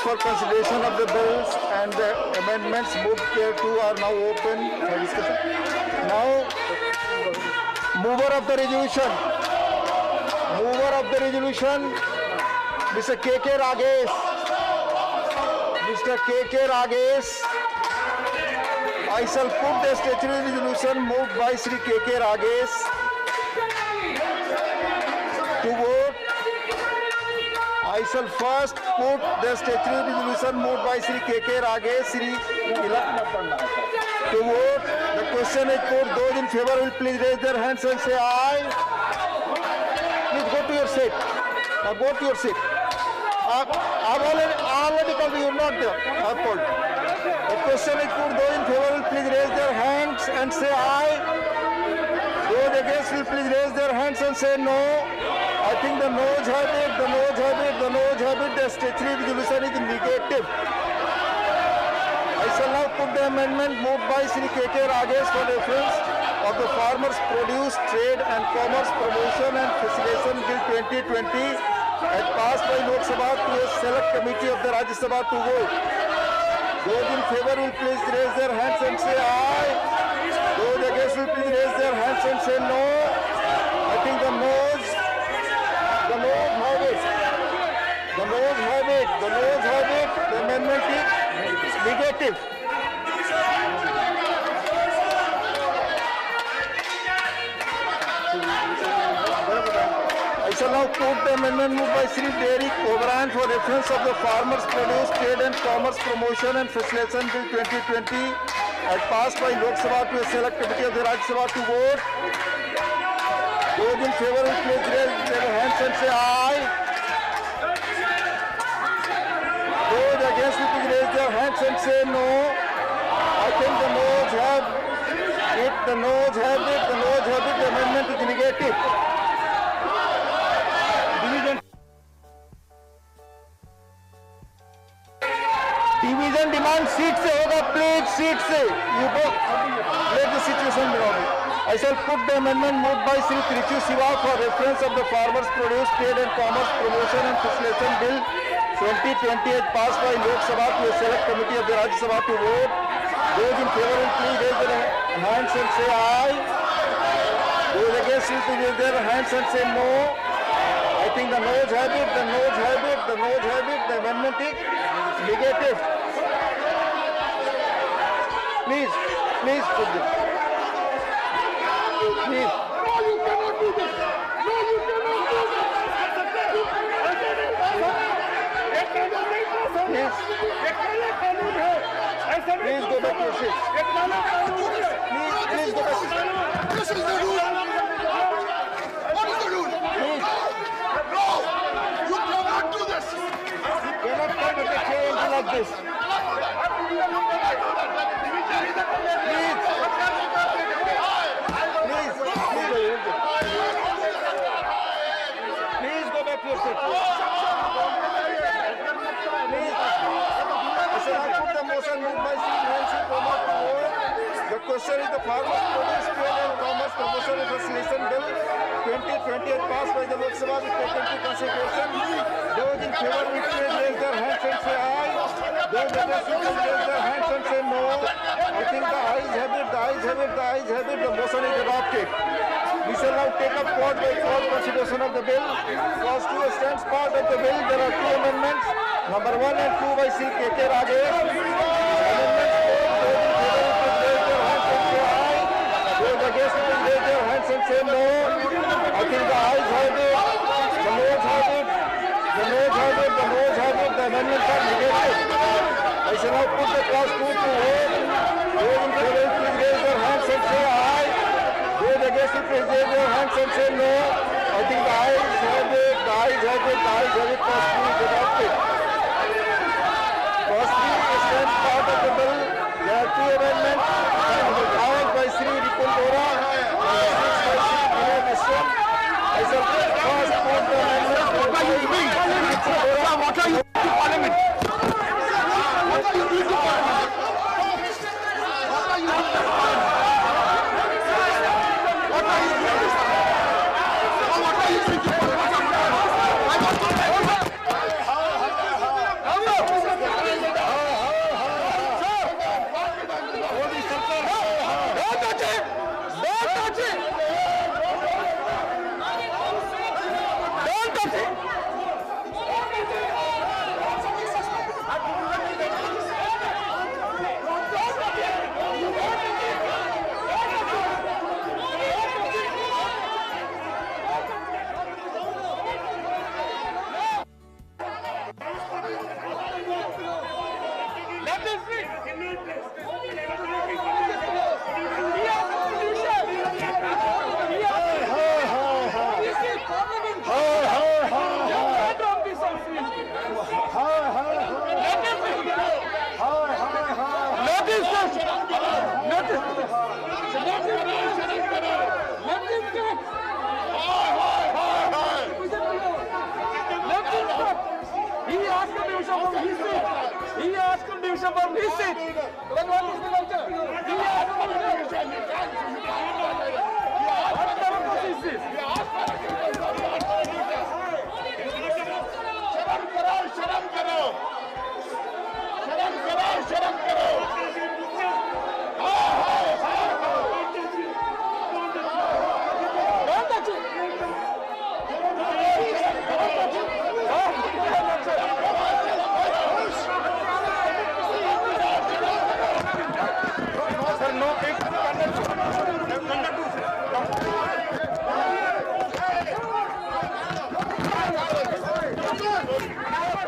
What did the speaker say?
For consideration of the bills and the amendments moved here too are now open for discussion. Now, mover of the resolution, Mr. K.K. Ragesh. Mr. K.K. Ragesh. I shall put the statutory resolution moved by Sri K.K. Ragesh to vote. I shall first put the statutory resolution moved by Sri K.K. Ragesh to vote. The question is put. Those in favor will please raise their hands and say aye. Please go to your seat. Now go to your seat. I've already called you. You're not there. I've called. The question is put. Those in favor will please raise their hands and say aye. Those against will please raise their hands and say no. I think the noes have it, the statutory resolution is negative. I shall now put the amendment moved by Sri K.K. Ragesh for reference of the Farmers Produce Trade and Commerce Promotion and Facilitation Bill 2020 as passed by Lok Sabha to a select committee of the Rajya Sabha to vote. Those in favor will please raise their hands and say aye. Those against will please raise their hands and say no. I think the noes have it. The amendment is negative. I shall now put the amendment moved by Sri Derek O'Brien for reference of the Farmers Produce Trade and Commerce Promotion and Facilitation Bill 2020 as passed by Lok Sabha to a select committee of the Rajya Sabha to vote. Those in favor will please raise their hands and say aye. Those against will please raise their hands and say no. I think the noes have it. The amendment is negative. Division demand seat से होगा, please seat से. You go. Let the situation be normal. I shall put the amendment moved by Sri Trichu Siva for reference of the Farmers Produce Trade and Commerce Promotion and Facilitation Bill 2020 as passed by Lok Sabha to a select committee of the Rajya Sabha to vote. Those in favor will please raise their hands and say aye. Those against will please raise their hands and say no. I think the noes have it. The amendment is negative. Please put this. Please. No, you cannot do this. Please go back to your seat. Please go back to your seat. This is the rule. What is the rule? Please. No, you cannot do this. You cannot come with a change like this. Please go back to your seat. The question is the Farmers Produce Trade and Commerce Promotion and Facilitation Bill 2020 as passed by the Lok Sabha will take into consideration. Those in favor will please raise their hands and say aye. Those against will please raise their hands and say no. I think the ayes have it. The motion is adopted. We shall now take up part by part consideration of the bill. Clause 2 stands part of the bill. There are two amendments. Number 1 and 2 by Sri K.K. Ragesh. Amendments 4. Those against will raise their hands and say no. I think the ayes have it. The noes have it. The amendments are negative. I shall now put the clause 2 to vote. Those in favor please raise their hands and say aye. Those against will please raise their hands and say no. I think the ayes have it. Clause 2 is adopted. Clause 3 stands part of the bill. up from his seat. Then what is the culture? What democracy is this? शर्म करो शर्म करो शर्म करो No,